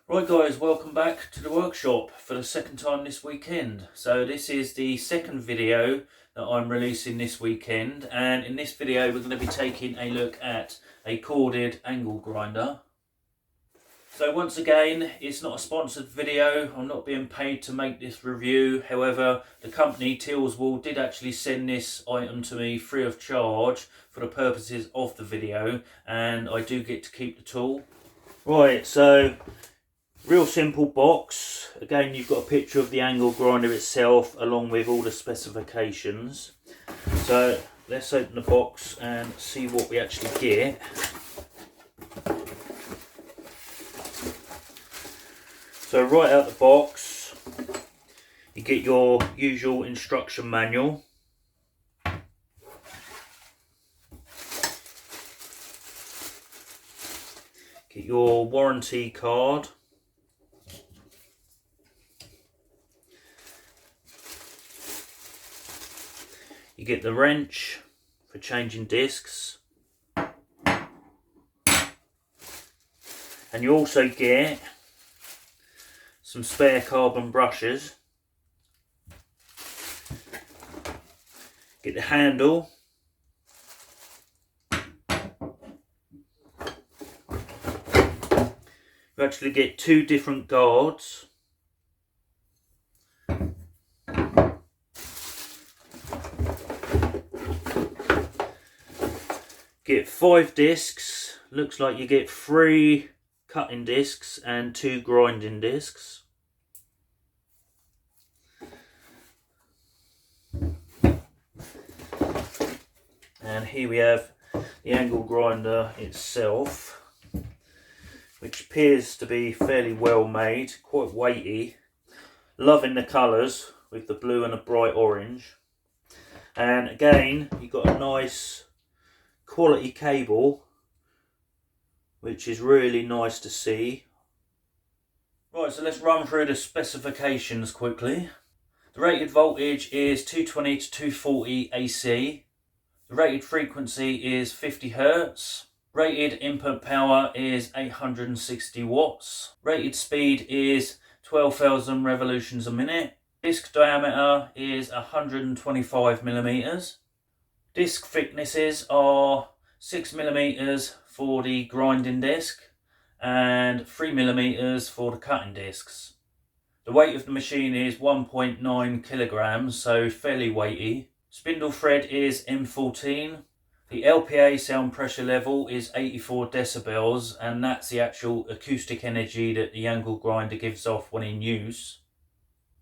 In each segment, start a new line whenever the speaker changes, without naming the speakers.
Right guys, welcome back to the workshop for the second time this weekend. So this is the second video that I'm releasing this weekend, and in this video we're going to be taking a look at a corded angle grinder. So once again, it's not a sponsored video. I'm not being paid to make this review. However, the company Tilswall did actually send this item to me free of charge for the purposes of the video, and I do get to keep the tool. Right, so real simple box. Again, you've got a picture of the angle grinder itself along with all the specifications. So let's open the box and see what we actually get. So right out the box, you get your usual instruction manual. Get your warranty card. You get the wrench for changing discs. And you also get some spare carbon brushes. Get the handle. You actually get two different guards. Get 5 discs. Looks like you get 3 cutting discs and 2 grinding discs. And here we have the angle grinder itself, which appears to be fairly well made, quite weighty. Loving the colours with the blue and a bright orange. And again, you've got a nice quality cable, which is really nice to see. Right, so let's run through the specifications quickly. The rated voltage is 220 to 240 AC. The rated frequency is 50 Hz. Rated input power is 860 watts. Rated speed is 12,000 revolutions a minute. Disc diameter is 125 millimeters. Disc thicknesses are 6 millimeters for the grinding disc and 3 millimeters for the cutting discs. The weight of the machine is 1.9 kilograms, so fairly weighty. Spindle thread is M14. The LPA sound pressure level is 84 decibels, and that's the actual acoustic energy that the angle grinder gives off when in use.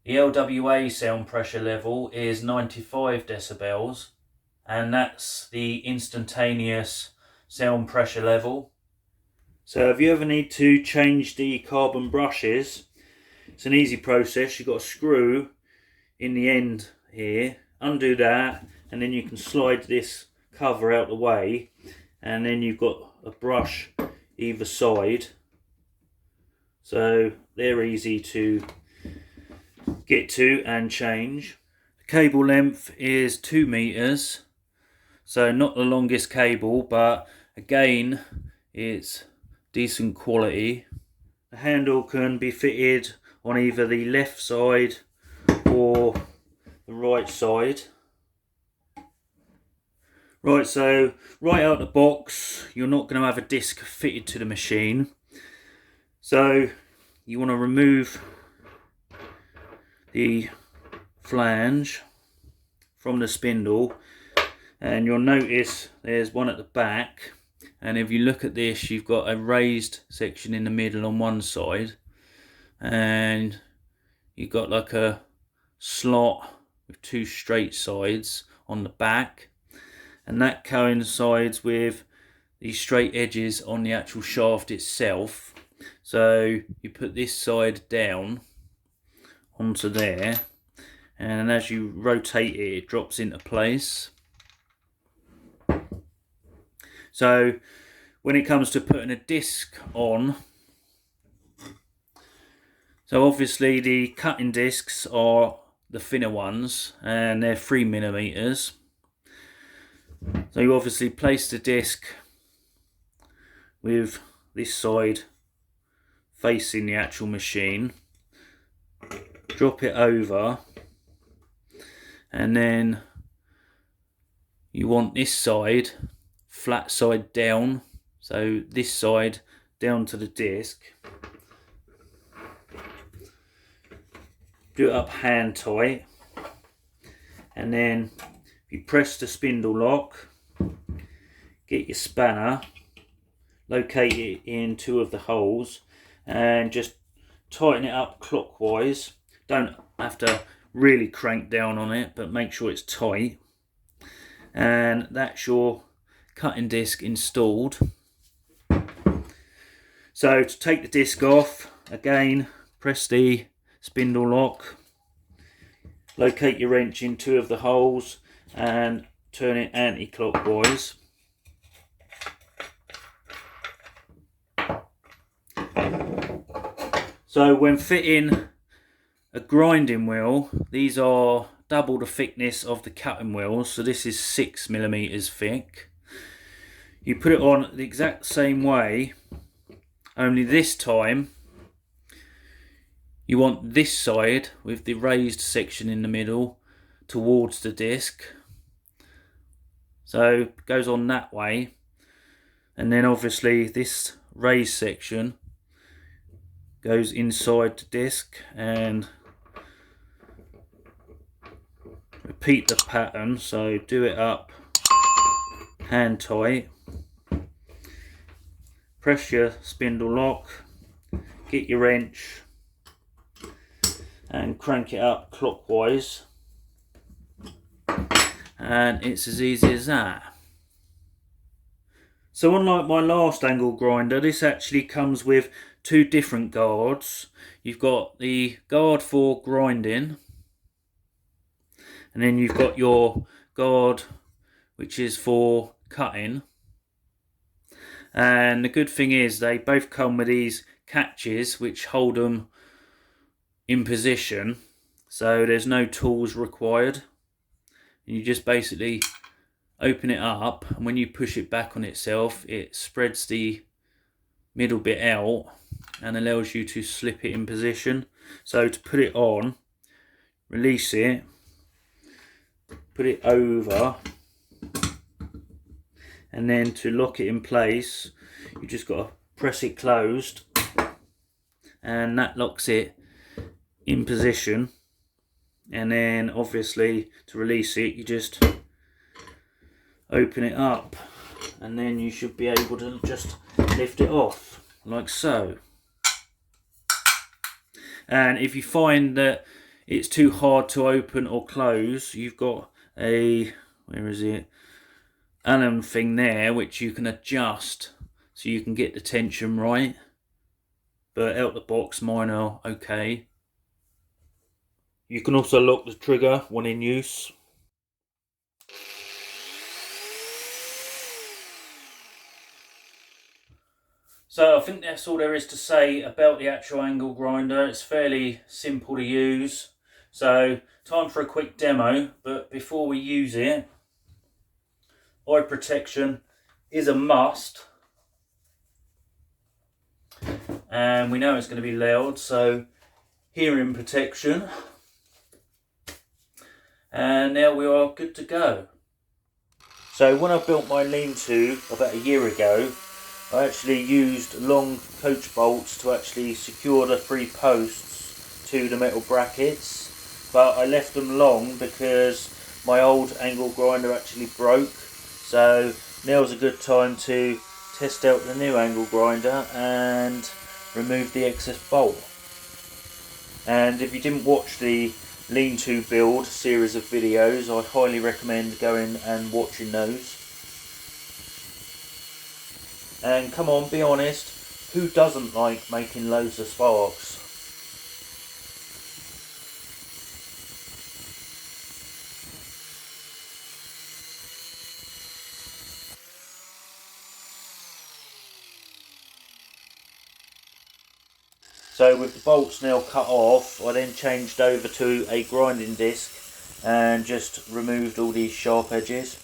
The LWA sound pressure level is 95 decibels, and that's the instantaneous sound pressure level. So if you ever need to change the carbon brushes, it's an easy process. You've got a screw in the end here. Undo that, and then you can slide this cover out the way, and then you've got a brush either side, so they're easy to get to and change. The cable length is 2 meters, so not the longest cable, but again it's decent quality. The handle can be fitted on either the left side or the right side. Right, so right out the box, you're not going to have a disc fitted to the machine. So you want to remove the flange from the spindle, and you'll notice there's one at the back. And if you look at this, you've got a raised section in the middle on one side, and you've got like a slot with 2 straight sides on the back, and that coincides with the straight edges on the actual shaft itself. So you put this side down onto there, and as you rotate it, it drops into place. So when it comes to putting a disc on, so obviously the cutting discs are the thinner ones, and they're 3 millimeters. So you obviously place the disc with this side facing the actual machine. Drop it over, and then you want this side flat side down, so this side down to the disc. Do it up hand tight, and then you press the spindle lock, get your spanner, locate it in 2 of the holes, and just tighten it up clockwise. Don't have to really crank down on it, but make sure it's tight. And that's your cutting disc installed. So to take the disc off, again, press the spindle lock, locate your wrench in 2 of the holes, and turn it anti-clockwise. So when fitting a grinding wheel, these are double the thickness of the cutting wheels, so this is 6mm thick. You put it on the exact same way, only this time you want this side with the raised section in the middle towards the disc. So it goes on that way, and then obviously this raised section goes inside the disc, and repeat the pattern. So do it up hand tight, press your spindle lock, get your wrench and crank it up clockwise, and it's as easy as that. So unlike my last angle grinder, this actually comes with 2 different guards. You've got the guard for grinding, and then you've got your guard which is for cutting. And the good thing is they both come with these catches which hold them in position, so there's no tools required. You just basically open it up, and when you push it back on itself, it spreads the middle bit out and allows you to slip it in position. So to put it on, release it, put it over, and then to lock it in place, you just got to press it closed, and that locks it in position. And then obviously to release it, you just open it up, and then you should be able to just lift it off like so. And if you find that it's too hard to open or close, you've got a, where is it, Allen thing there which you can adjust so you can get the tension right. But out the box, mine are okay. You can also lock the trigger when in use. So I think that's all there is to say about the actual angle grinder. It's fairly simple to use. So time for a quick demo, but before we use it, eye protection is a must. And we know it's going to be loud, so hearing protection. And now we are good to go. So when I built my lean-to about a year ago, I actually used long coach bolts to actually secure the 3 posts to the metal brackets, but I left them long because my old angle grinder actually broke. So now's a good time to test out the new angle grinder and remove the excess bolt. And if you didn't watch the lean-to build series of videos, I highly recommend going and watching those. And come on, be honest, who doesn't like making loads of sparks? So with the bolts now cut off, I then changed over to a grinding disc and just removed all these sharp edges.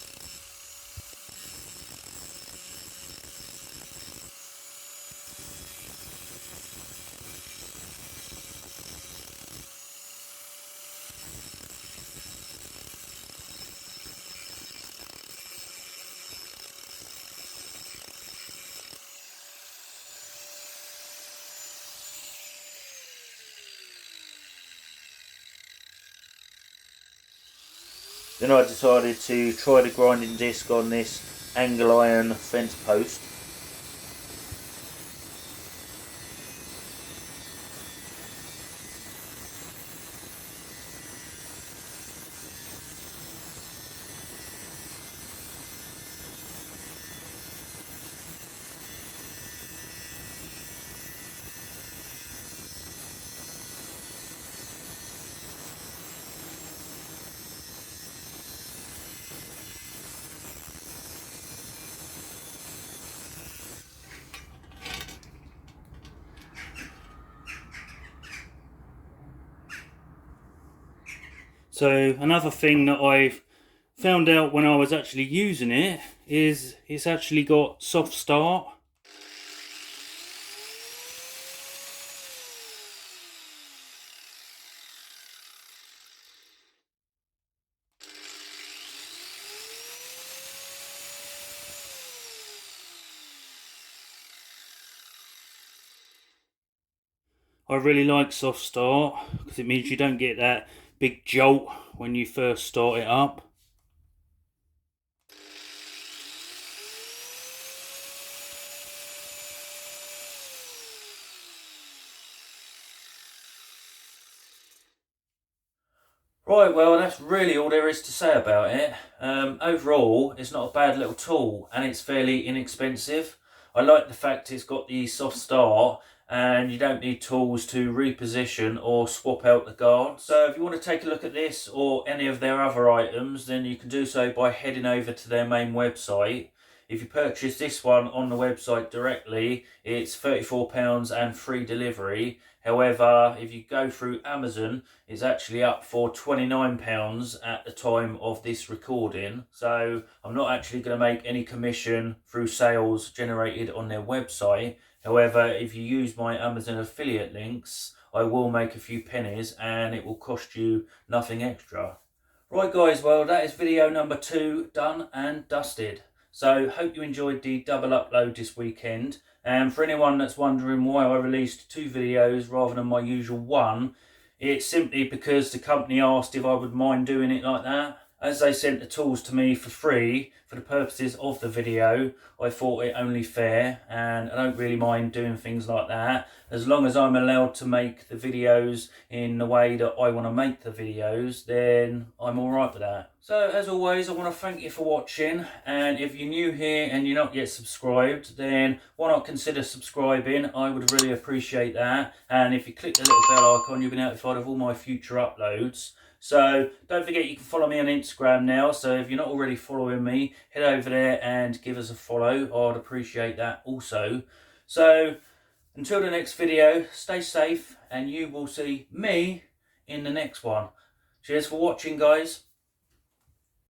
Then I decided to try the grinding disc on this angle iron fence post. So another thing that I've found out when I was actually using it is it's actually got soft start. I really like soft start because it means you don't get that big jolt when you first start it up. Right, well, that's really all there is to say about it. Overall, it's not a bad little tool and it's fairly inexpensive. I like the fact it's got the soft start and you don't need tools to reposition or swap out the guard. So if you want to take a look at this or any of their other items, then you can do so by heading over to their main website. If you purchase this one on the website directly, it's £34 and free delivery. However, if you go through Amazon, it's actually up for £29 at the time of this recording. So I'm not actually going to make any commission through sales generated on their website. However, if you use my Amazon affiliate links, I will make a few pennies and it will cost you nothing extra. Right guys, well that is video number 2 done and dusted. So hope you enjoyed the double upload this weekend. And for anyone that's wondering why I released 2 videos rather than my usual one, it's simply because the company asked if I would mind doing it like that. As they sent the tools to me for free for the purposes of the video, I thought it only fair, and I don't really mind doing things like that as long as I'm allowed to make the videos in the way that I want to make the videos. Then I'm alright with that. So as always, I want to thank you for watching, and if you're new here and you're not yet subscribed, then why not consider subscribing? I would really appreciate that. And if you click the little bell icon, you'll be notified of all my future uploads. So don't forget you can follow me on Instagram now, so if you're not already following me, head over there and give us a follow. I'd appreciate that also. So until the next video, stay safe and you will see me in the next one. Cheers for watching, guys.